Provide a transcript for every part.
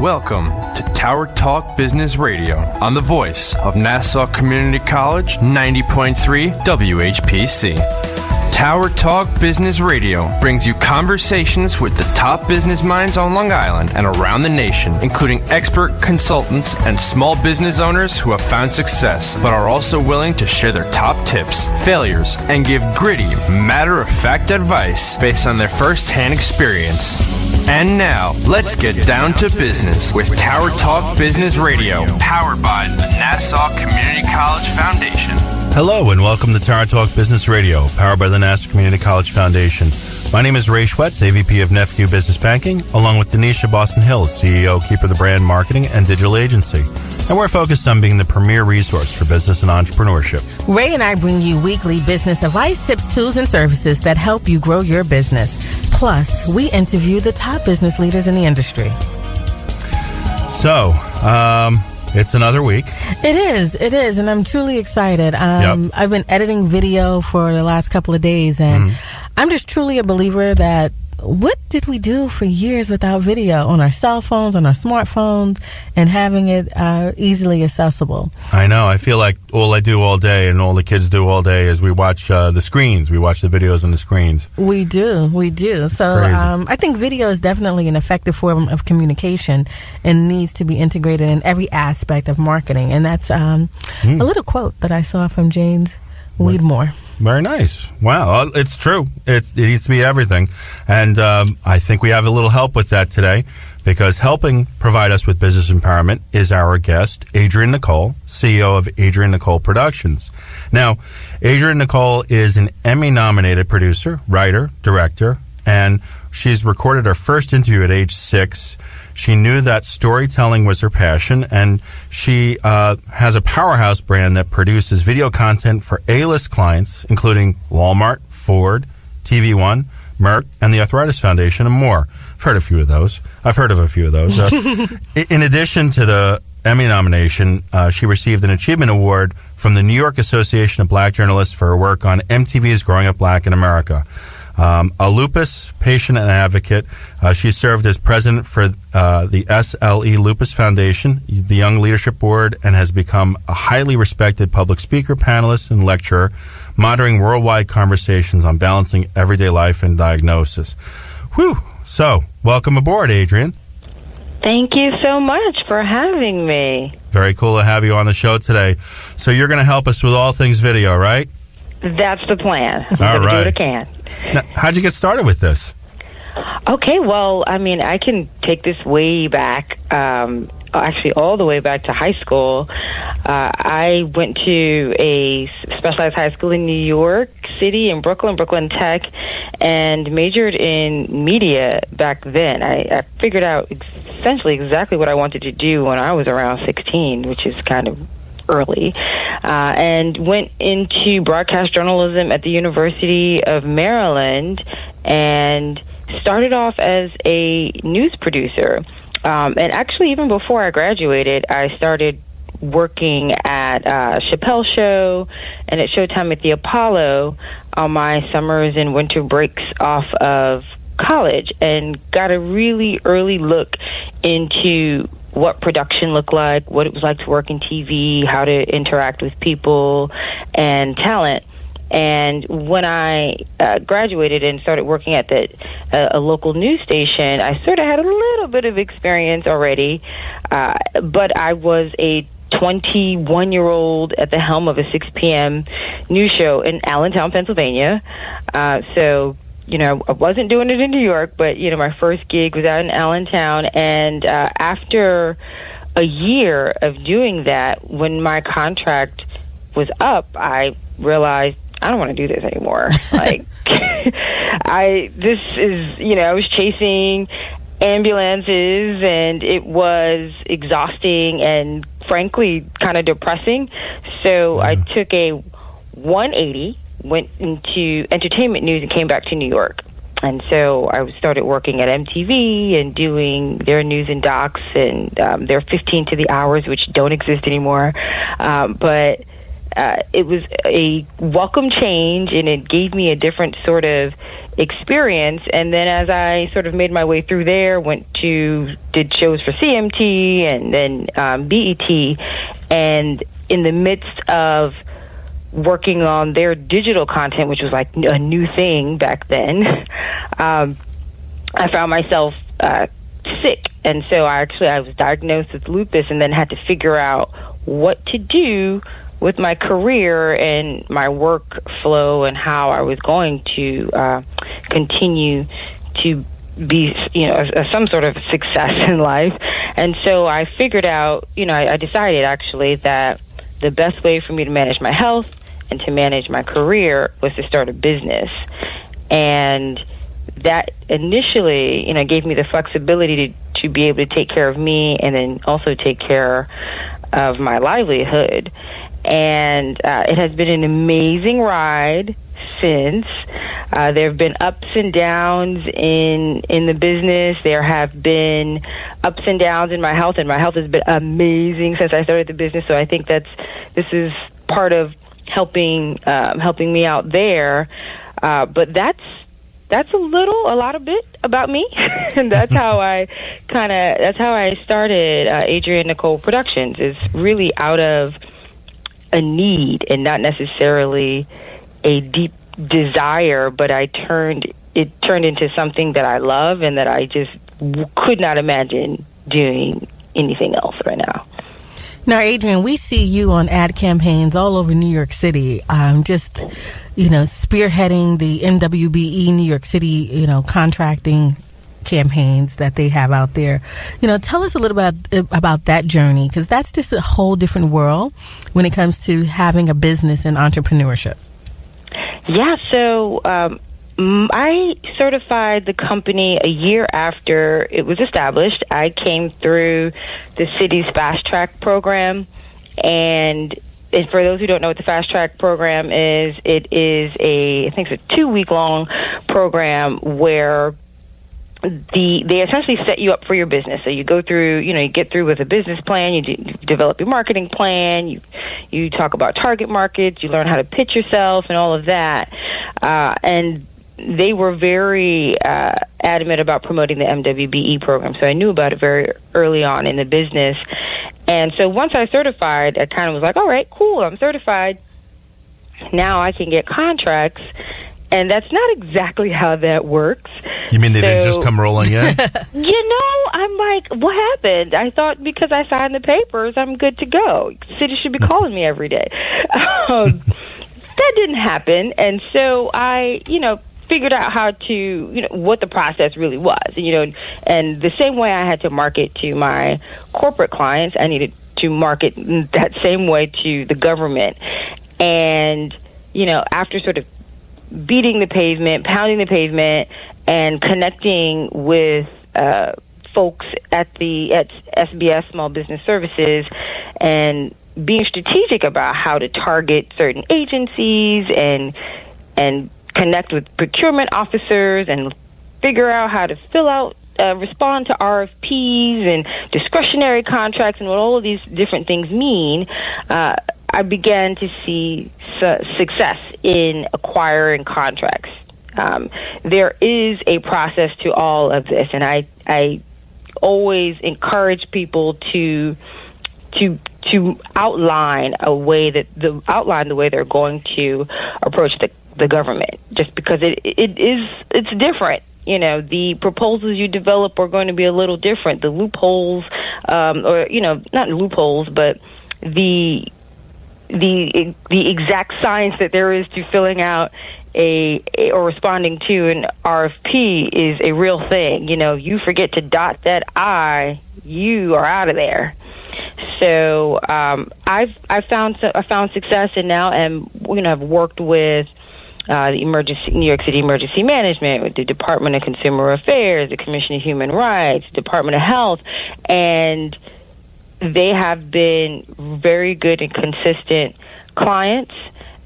Welcome to Tower Talk Business Radio on the voice of Nassau Community College 90.3 WHPC. Tower Talk Business Radio brings you conversations with the top business minds on Long Island and around the nation, including expert consultants and small business owners who have found success, but are also willing to share their top tips, failures, and give gritty, matter-of-fact advice based on their first-hand experience. And now, let's get down to business with Tower Talk Business Radio, powered by the Nassau Community College Foundation. Hello and welcome to Tower Talk Business Radio, powered by the Nassau Community College Foundation. My name is Ray Schwetz, AVP of Nephew Business Banking, along with Donyshia Boston Hill, CEO, Keeper of the Brand Marketing and Digital Agency. And we're focused on being the premier resource for business and entrepreneurship. Ray and I bring you weekly business advice, tips, tools, and services that help you grow your business. Plus, we interview the top business leaders in the industry. So, it's another week. It is, and I'm truly excited. I've been editing video for the last couple of days, and I'm just truly a believer that what did we do for years without video on our cell phones, on our smartphones, and having it easily accessible? I know. I feel like all I do all day and all the kids do all day is we watch the screens. We watch the videos on the screens. We do. So I think video is definitely an effective form of communication and needs to be integrated in every aspect of marketing. And that's a little quote that I saw from James Weedmore. Very nice. Wow. It's true. It needs to be everything. And I think we have a little help with that today, because helping provide us with business empowerment is our guest, Adrienne Nicole, CEO of Adrienne Nicole Productions. Now, Adrienne Nicole is an Emmy-nominated producer, writer, director, and she's recorded her first interview at age 6. She knew that storytelling was her passion, and she has a powerhouse brand that produces video content for A-list clients, including Walmart, Ford, TV One, Merck, and the Arthritis Foundation, and more. I've heard of a few of those. In addition to the Emmy nomination, she received an Achievement Award from the New York Association of Black Journalists for her work on MTV's Growing Up Black in America. A lupus patient and advocate. She served as president for the SLE Lupus Foundation, the Young Leadership Board, and has become a highly respected public speaker, panelist, and lecturer, moderating worldwide conversations on balancing everyday life and diagnosis. Whew! So, welcome aboard, Adrienne. Thank you so much for having me. Very cool to have you on the show today. So you're going to help us with all things video, right? That's the plan. I'm going to do what I can. Now, how'd you get started with this? Okay, well, I mean, I can take this way back, actually all the way back to high school. I went to a specialized high school in New York City, in Brooklyn Tech, and majored in media back then. I figured out essentially exactly what I wanted to do when I was around 16, which is kind of early, and went into broadcast journalism at the University of Maryland and started off as a news producer. And actually, even before I graduated, I started working at Chappelle Show and at Showtime at the Apollo on my summers and winter breaks off of college, and got a really early look into what production looked like, what it was like to work in TV, how to interact with people and talent. And when I graduated and started working at a local news station, I sort of had a little bit of experience already, but I was a 21-year-old at the helm of a 6 p.m. news show in Allentown, Pennsylvania. So, you know, I wasn't doing it in New York, but, you know, my first gig was out in Allentown. And after a year of doing that, when my contract was up, I realized I don't want to do this anymore. Like, I was chasing ambulances, and it was exhausting and frankly kind of depressing. So I took a 180, went into entertainment news, and came back to New York. And so I started working at MTV and doing their news and docs and their 15 to the hours, which don't exist anymore. But it was a welcome change, and it gave me a different sort of experience. And then as I sort of made my way through there, did shows for CMT and then BET, and in the midst of working on their digital content, which was like a new thing back then, I found myself sick. And so I was diagnosed with lupus, and then had to figure out what to do with my career and my workflow and how I was going to continue to be, some sort of success in life. And so I figured out, I decided actually that the best way for me to manage my health and to manage my career was to start a business. And that initially, gave me the flexibility to be able to take care of me and then also take care of my livelihood. And it has been an amazing ride since. There have been ups and downs in the business. There have been ups and downs in my health, and my health has been amazing since I started the business. So I think this is part of helping me out there. But that's a lot of bit about me, and that's how I started Adrienne Nicole Productions. Is really out of a need and not necessarily a deep desire, but it turned into something that I love and that I just could not imagine doing anything else right now. Now, Adrienne, we see you on ad campaigns all over New York City, spearheading the MWBE New York City, contracting campaigns that they have out there. Tell us a little bit about that journey, because that's just a whole different world when it comes to having a business and entrepreneurship. Yeah, so I certified the company a year after it was established. I came through the city's Fast Track program, and for those who don't know what the Fast Track program is, it is I think it's a 2-week-long program where they essentially set you up for your business. So you go through, you get through with a business plan, you develop your marketing plan, you talk about target markets, you learn how to pitch yourself and all of that. And they were very adamant about promoting the MWBE program. So I knew about it very early on in the business. And so once I certified, I kind of was like, all right, cool, I'm certified. Now I can get contracts. And that's not exactly how that works. You mean they didn't just come rolling in? I'm like, what happened? I thought because I signed the papers, I'm good to go. The city should be calling me every day. That didn't happen. And so I, figured out how to, what the process really was. And the same way I had to market to my corporate clients, I needed to market that same way to the government. And, after sort of beating the pavement, pounding the pavement, and connecting with folks at SBS Small Business Services, and being strategic about how to target certain agencies and connect with procurement officers and figure out how to respond to RFPs and discretionary contracts and what all of these different things mean. I began to see success in acquiring contracts. There is a process to all of this, and I always encourage people to outline the way they're going to approach the government, just because it's different. The proposals you develop are going to be a little different. The loopholes, not loopholes, but the exact science that there is to filling out or responding to an RFP is a real thing. You forget to dot that I, you are out of there. So I found success, and now I've worked with the New York City Emergency Management, with the Department of Consumer Affairs, the Commission of Human Rights, Department of Health, and they have been very good and consistent clients.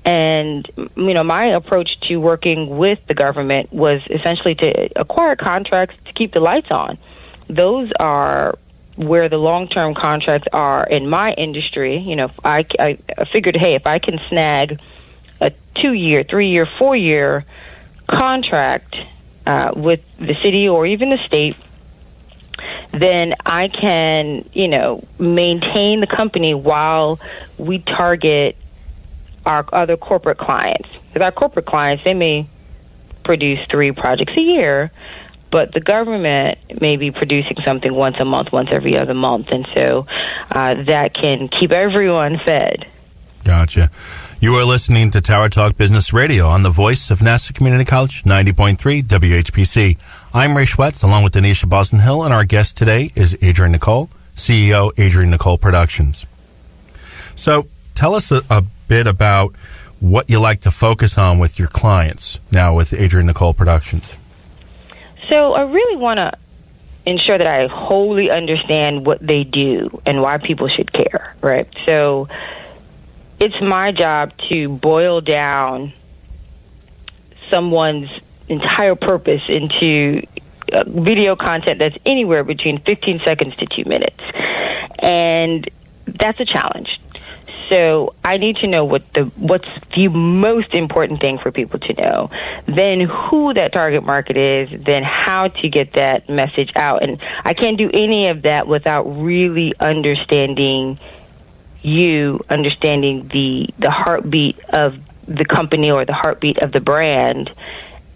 And, my approach to working with the government was essentially to acquire contracts to keep the lights on. Those are where the long-term contracts are in my industry, I figured, hey, if I can snag a 2-year, 3-year, 4-year contract with the city or even the state, then I can, maintain the company while we target our other corporate clients. Because our corporate clients, they may produce 3 projects a year, but the government may be producing something once a month, once every other month. And so that can keep everyone fed. Gotcha. You are listening to Tower Talk Business Radio on the voice of Nassau Community College, 90.3 WHPC. I'm Ray Schwetz, along with Donyshia Boston Hill, and our guest today is Adrienne Nicole, CEO, Adrienne Nicole Productions. So tell us a bit about what you like to focus on with your clients now with Adrienne Nicole Productions. So I really want to ensure that I wholly understand what they do and why people should care, right? So it's my job to boil down someone's entire purpose into video content that's anywhere between 15 seconds to 2 minutes. And that's a challenge. So I need to know what's the most important thing for people to know, then who that target market is, then how to get that message out. And I can't do any of that without really understanding the heartbeat of the company or the heartbeat of the brand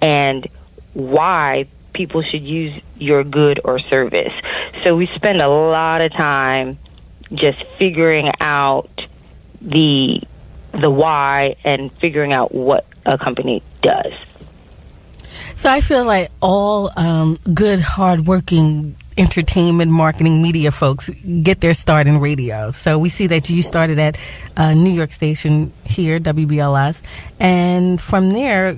and why people should use your good or service. So we spend a lot of time just figuring out the why and figuring out what a company does. So I feel like all good, hardworking entertainment, marketing, media folks get their start in radio. So we see that you started at New York station here, WBLS, and from there,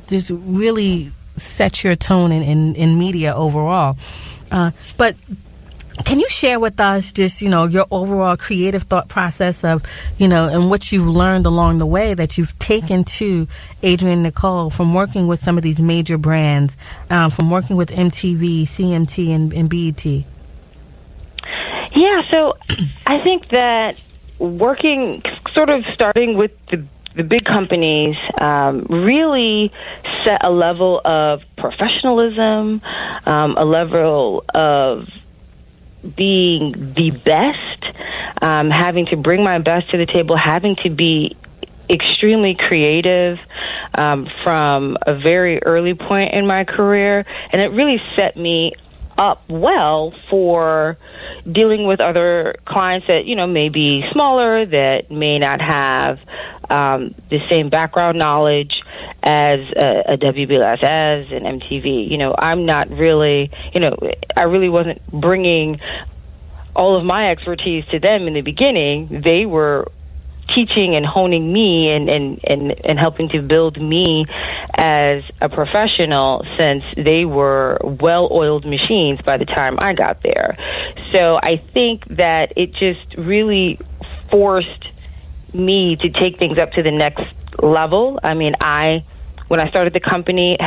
just really set your tone in media overall. But can you share with us just, your overall creative thought process of, and what you've learned along the way that you've taken to Adrienne Nicole from working with some of these major brands, from working with MTV, CMT, and BET? Yeah, so I think that starting with the big companies really set a level of professionalism, a level of being the best, having to bring my best to the table, having to be extremely creative from a very early point in my career. And it really set me up well for dealing with other clients that, may be smaller, that may not have the same background knowledge as a WBLS, as an MTV. I'm not really, I really wasn't bringing all of my expertise to them in the beginning. They were teaching and honing me and helping to build me as a professional, since they were well-oiled machines by the time I got there. So I think that it just really forced me to take things up to the next level. I mean, when I started the company,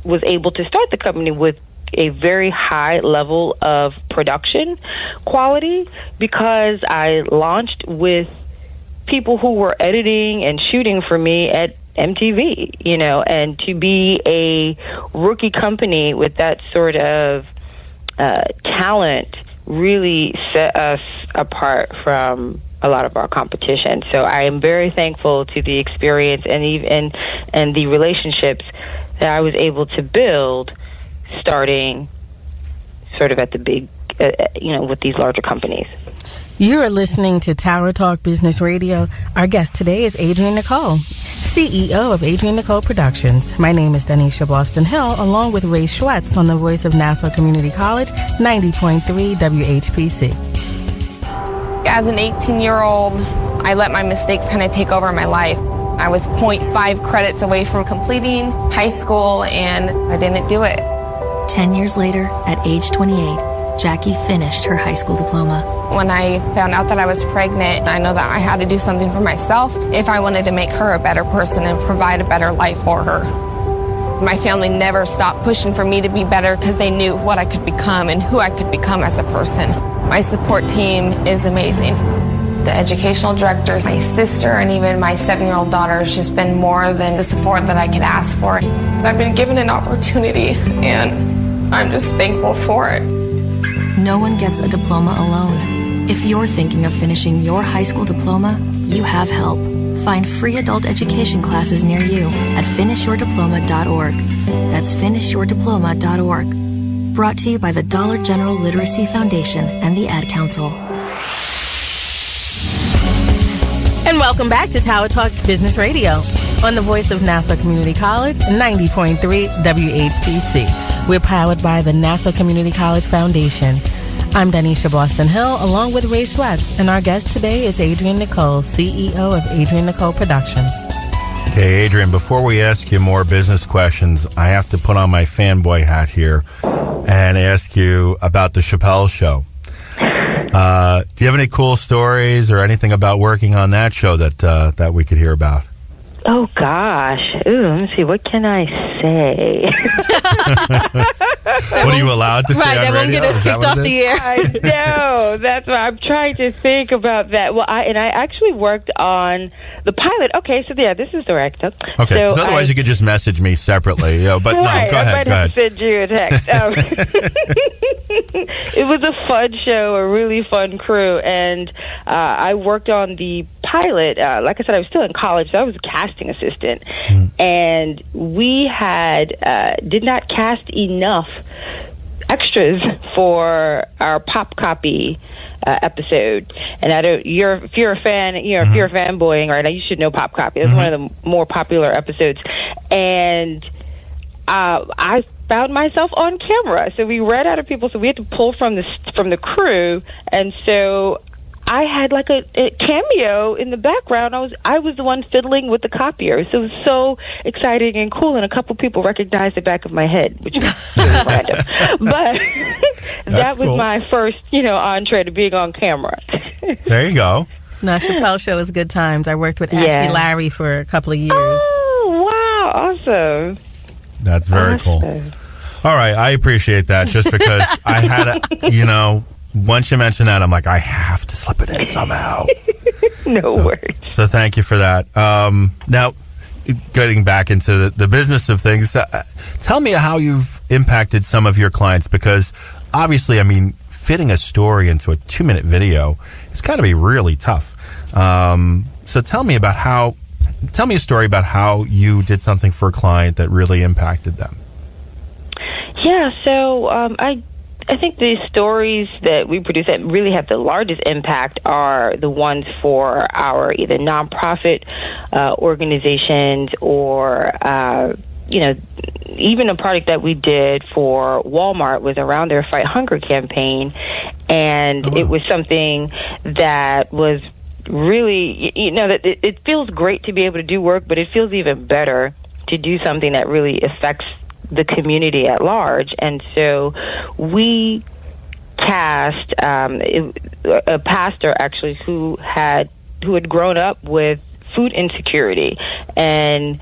was able to start the company with a very high level of production quality, because I launched with people who were editing and shooting for me at MTV, and to be a rookie company with that sort of talent really set us apart from a lot of our competition. So I am very thankful to the experience and the relationships that I was able to build starting sort of at the big, with these larger companies. You are listening to Tower Talk Business Radio. Our guest today is Adrienne Nicole, CEO of Adrienne Nicole Productions. My name is Donyshia Boston Hill, along with Ray Schwetz on the voice of Nassau Community College, 90.3 WHPC. As an 18-year-old, I let my mistakes kind of take over my life. I was 0.5 credits away from completing high school, and I didn't do it. 10 years later, at age 28, Jackie finished her high school diploma. When I found out that I was pregnant, I know that I had to do something for myself if I wanted to make her a better person and provide a better life for her. My family never stopped pushing for me to be better because they knew what I could become and who I could become as a person. My support team is amazing. The educational director, my sister, and even my 7-year-old daughter has just been more than the support that I could ask for. I've been given an opportunity, and I'm just thankful for it. No one gets a diploma alone. If you're thinking of finishing your high school diploma, you have help. Find free adult education classes near you at finishyourdiploma.org. That's finishyourdiploma.org. Brought to you by the Dollar General Literacy Foundation and the Ad Council. And welcome back to Tower Talk Business Radio on the voice of Nassau Community College, 90.3 WHPC. We're powered by the Nassau Community College Foundation. I'm Donyshia Boston Hill, along with Ray Schwetz, and our guest today is Adrienne Nicole, CEO of Adrienne Nicole Productions. Okay, Adrienne, before we ask you more business questions, I have to put on my fanboy hat here and ask you about the Chappelle Show. Do you have any cool stories or anything about working on that show that we could hear about? Oh, gosh. Ooh, let me see. What can I say? What are you allowed to say on radio? Right, that won't get us kicked off the air. I know. That's why I'm trying to think about that. Well, I actually worked on the pilot. Okay, so yeah, this is the right stuff. Okay, so otherwise you could just message me separately. But right, no, go ahead. I might have to send you a text. It was a fun show, a really fun crew, and I worked on the pilot. Like I said, I was still in college, so I was a casting assistant, and we had did not cast enough extras for our pop copy episode. And if you're a fan, if you're fanboying right now, you should know Pop Copy. It's one of the more popular episodes, and I found myself on camera. So we ran out of people, so we had to pull from the crew, and so I had like a cameo in the background. I was the one fiddling with the copier. So it was so exciting and cool, and a couple people recognized the back of my head, which was really random. But that was cool. My first, entree to being on camera. There you go. No, Chappelle Show is good times. I worked with Ashley Larry for a couple of years. Oh, wow. Awesome. That's very cool. All right. I appreciate that just because I had once you mention that, I'm like, I have to slip it in somehow. No worries. So thank you for that. Now, getting back into the business of things, tell me how you've impacted some of your clients, because obviously, fitting a story into a 2-minute video, it's got to be really tough. So tell me a story about how you did something for a client that really impacted them. Yeah, so I think the stories that we produce that really have the largest impact are the ones for our either nonprofit organizations or, even a project that we did for Walmart was around their Fight Hunger campaign. And it was something that was really, that it feels great to be able to do work, but it feels even better to do something that really affects the community at large. And so we cast a pastor actually who had grown up with food insecurity and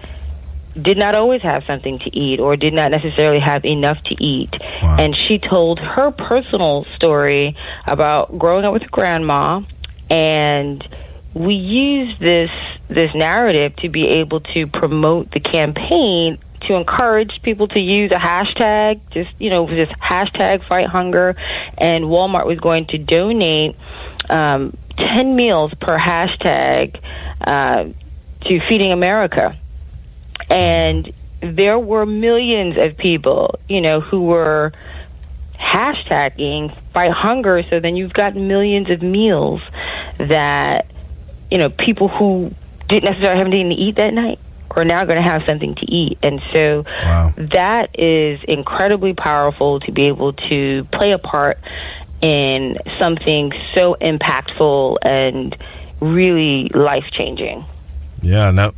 did not always have something to eat or did not necessarily have enough to eat. Wow. And she told her personal story about growing up with her grandma, and we used this narrative to be able to promote the campaign, to encourage people to use a hashtag, just hashtag Fight Hunger, and Walmart was going to donate 10 meals per hashtag to Feeding America. And there were millions of people, who were hashtagging Fight Hunger, so then you've got millions of meals that, people who didn't necessarily have anything to eat that night are now going to have something to eat. And so that is incredibly powerful to be able to play a part in something so impactful and really life-changing. Yeah, no,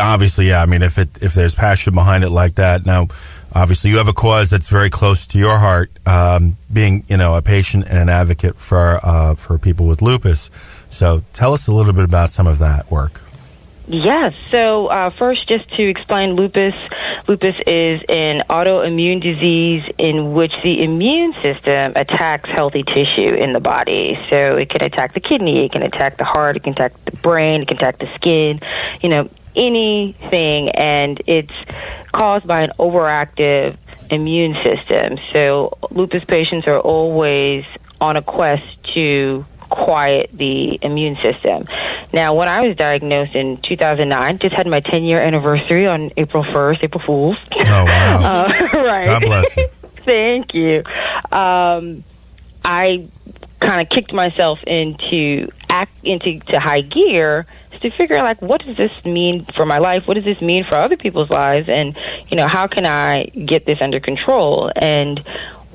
obviously, yeah. If there's passion behind it like that, now, obviously, you have a cause that's very close to your heart, being, a patient and an advocate for people with lupus. So tell us a little bit about some of that work. Yes. So first, just to explain lupus. Lupus is an autoimmune disease in which the immune system attacks healthy tissue in the body. So it can attack the kidney, it can attack the heart, it can attack the brain, it can attack the skin, anything. And it's caused by an overactive immune system. So lupus patients are always on a quest to quiet the immune system. Now, when I was diagnosed in 2009, just had my 10-year anniversary on April 1st, April Fool's. Oh, wow. Right. God bless you. Thank you. I kind of kicked myself into high gear to figure out, what does this mean for my life? What does this mean for other people's lives? And, how can I get this under control? And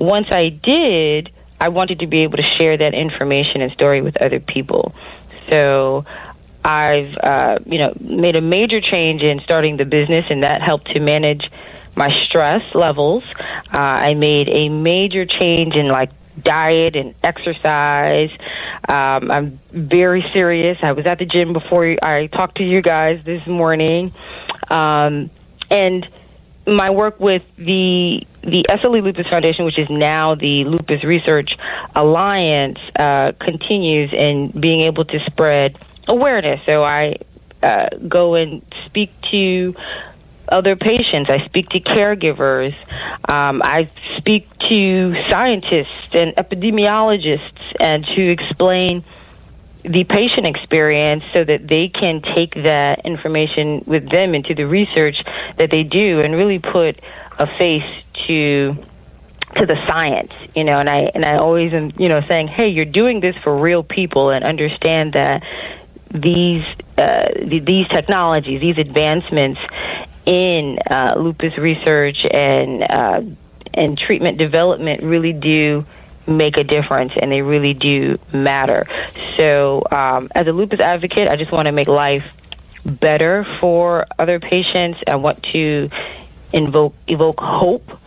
once I did, I wanted to be able to share that information and story with other people. So I've, made a major change in starting the business, and that helped to manage my stress levels. I made a major change in diet and exercise. I'm very serious. I was at the gym before I talked to you guys this morning. And my work with the SLE Lupus Foundation, which is now the Lupus Research Alliance, continues in being able to spread awareness. So I go and speak to other patients. I speak to caregivers. I speak to scientists and epidemiologists and to explain the patient experience so that they can take that information with them into the research that they do and really put a face to the science, and I always am, saying, hey, you're doing this for real people, and understand that these technologies, these advancements in lupus research and treatment development really do make a difference, and they really do matter. So as a lupus advocate, I just want to make life better for other patients. I want to evoke hope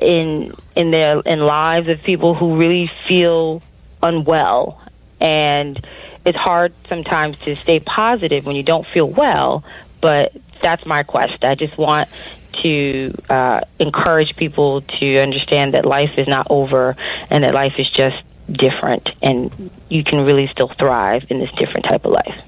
in lives of people who really feel unwell. And it's hard sometimes to stay positive when you don't feel well, but that's my quest. I just want to encourage people to understand that life is not over and that life is just different, and you can really still thrive in this different type of life.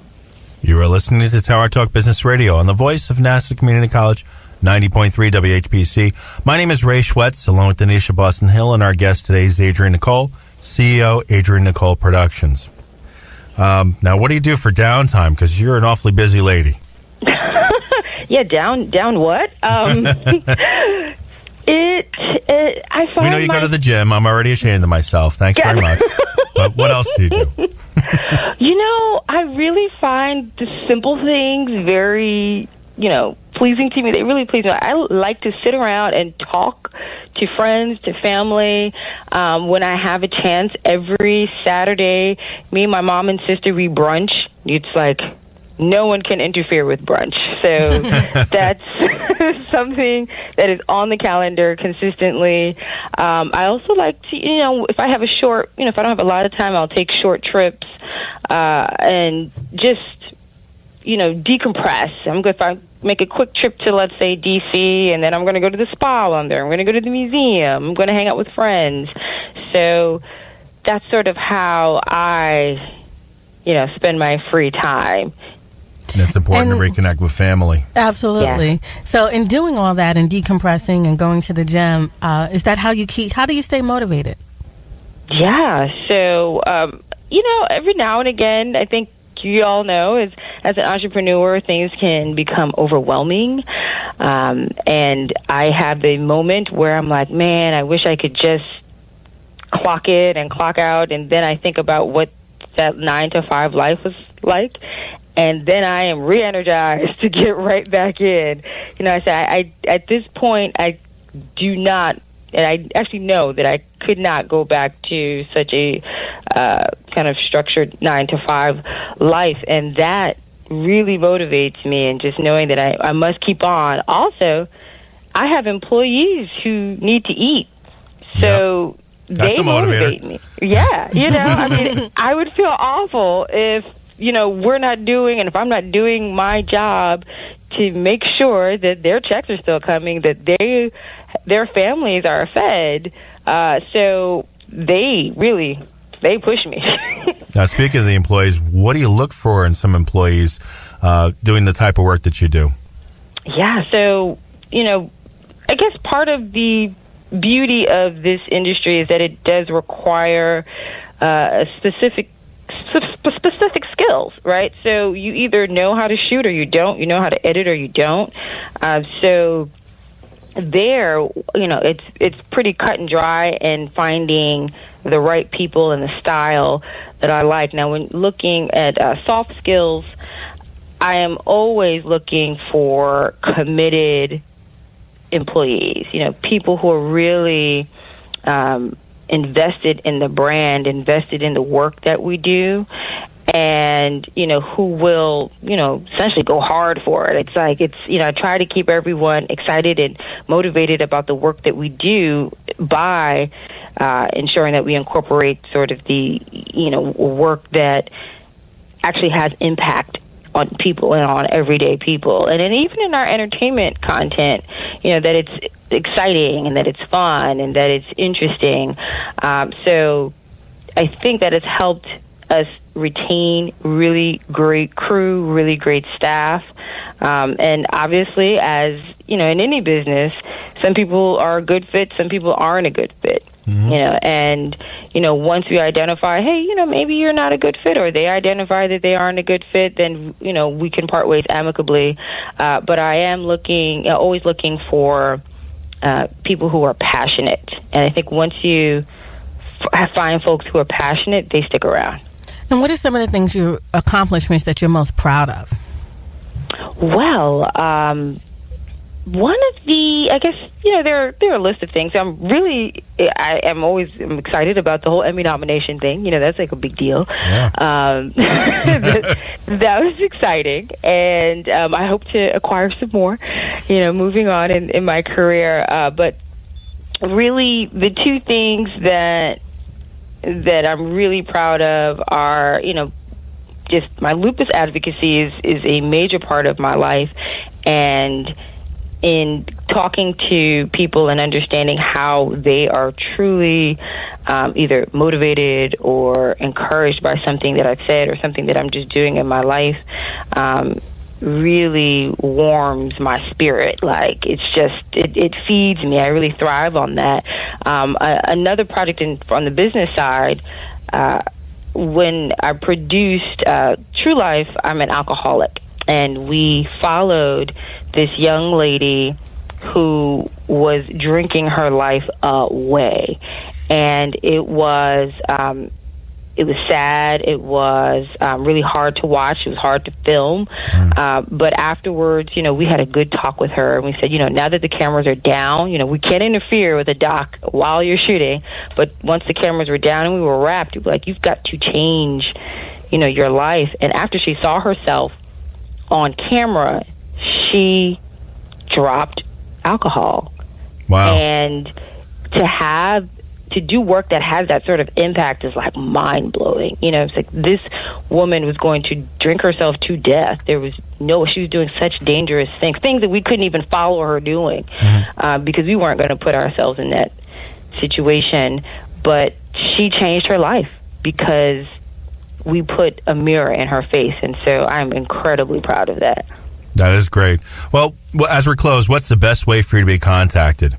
You are listening to Tower Talk Business Radio on the voice of Nassau Community College, 90.3 WHPC. My name is Ray Schwetz, along with Donyshia Boston Hill, and our guest today is Adrienne Nicole, CEO, Adrienne Nicole Productions. Now, what do you do for downtime? Because you're an awfully busy lady. Yeah, down what? I find we know you go to the gym. I'm already ashamed of myself. Thanks very much. But what else do you do? I really find the simple things very, pleasing to me. They really please me. I like to sit around and talk to friends, to family. When I have a chance, every Saturday, me and my mom and sister, we brunch. It's like no one can interfere with brunch. So that's something that is on the calendar consistently. I also like to, if I have if I don't have a lot of time, I'll take short trips and just, decompress. If I make a quick trip to, let's say, D.C., and then I'm going to go to the spa while I'm there. I'm going to go to the museum. I'm going to hang out with friends. So that's sort of how I, spend my free time. It's important to reconnect with family. Absolutely. Yeah. So in doing all that and decompressing and going to the gym, is that how do you stay motivated? Yeah. So, every now and again, I think you all know, as an entrepreneur, things can become overwhelming. And I have a moment where I'm like, man, I wish I could just clock in and clock out. And then I think about what that 9-to-5 life was like. And then I am re-energized to get right back in. I say, I at this point, I do not, and I actually know that I could not go back to such a kind of structured 9-to-5 life. And that really motivates me, and just knowing that I must keep on. Also, I have employees who need to eat. So... Yep. They motivate me. Yeah, I mean, I would feel awful if we're not doing, and if I'm not doing my job to make sure that their checks are still coming, that their families are fed, so they push me. Now, speaking of the employees, what do you look for in some employees doing the type of work that you do? Yeah, so, I guess part of the beauty of this industry is that it does require specific skills, right? So you either know how to shoot or you don't. You know how to edit or you don't. So there, it's pretty cut and dry, and finding the right people and the style that I like. Now, when looking at soft skills, I am always looking for committed employees, people who are really invested in the brand, invested in the work that we do, and, who will, essentially go hard for it. I try to keep everyone excited and motivated about the work that we do by ensuring that we incorporate sort of the, work that actually has impact on people and on everyday people. And then even in our entertainment content, that it's exciting and that it's fun and that it's interesting. So I think that it's helped us retain really great crew, really great staff. And obviously, as in any business, some people are a good fit, some people aren't a good fit. And once we identify, hey, maybe you're not a good fit, or they identify that they aren't a good fit, then we can part ways amicably. But I am always looking for people who are passionate, and I think once you find folks who are passionate, they stick around. And what are some of the things, your accomplishments that you're most proud of? Well, one of the, I guess, there are a list of things. I'm always excited about the whole Emmy nomination thing. That's like a big deal. Yeah. That was exciting, and I hope to acquire some more, moving on in my career. But really, the two things that I'm really proud of are, just my lupus advocacy is a major part of my life, and in talking to people and understanding how they are truly either motivated or encouraged by something that I've said or something that I'm just doing in my life really warms my spirit. Like, it's just, it feeds me. I really thrive on that. Another project on the business side, when I produced True Life, I'm an alcoholic. And we followed this young lady who was drinking her life away. And it was sad. It was really hard to watch. It was hard to film. But afterwards, we had a good talk with her. And we said, now that the cameras are down, we can't interfere with a doc while you're shooting. But once the cameras were down and we were wrapped, we were like, you've got to change, your life. And after she saw herself on camera, she dropped alcohol. Wow. And to do work that has that sort of impact is like mind-blowing. It's like this woman was going to drink herself to death. She was doing such dangerous things that we couldn't even follow her doing, because we weren't going to put ourselves in that situation. But she changed her life because we put a mirror in her face, and so I'm incredibly proud of that. That is great. Well, as we close, what's the best way for you to be contacted?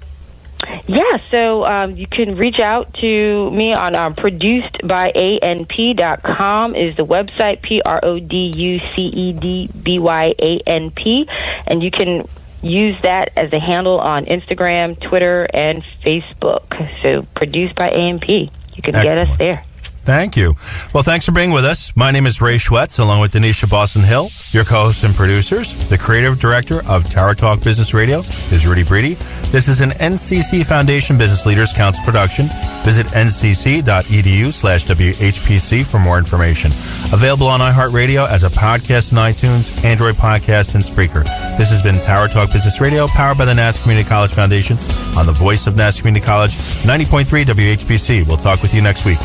Yeah, so you can reach out to me on producedbyanp.com is the website, producedbyanp, and you can use that as a handle on Instagram, Twitter, and Facebook. So Produced by AMP. You can get us there. Thank you. Well, thanks for being with us. My name is Ray Schwetz, along with Donyshia Boston Hill, your co-hosts and producers. The creative director of Tower Talk Business Radio is Rudy Breedy. This is an NCC Foundation Business Leaders Council production. Visit ncc.edu/WHPC for more information. Available on iHeartRadio as a podcast on iTunes, Android Podcast, and Spreaker. This has been Tower Talk Business Radio, powered by the Nassau Community College Foundation on the voice of Nassau Community College, 90.3 WHPC. We'll talk with you next week.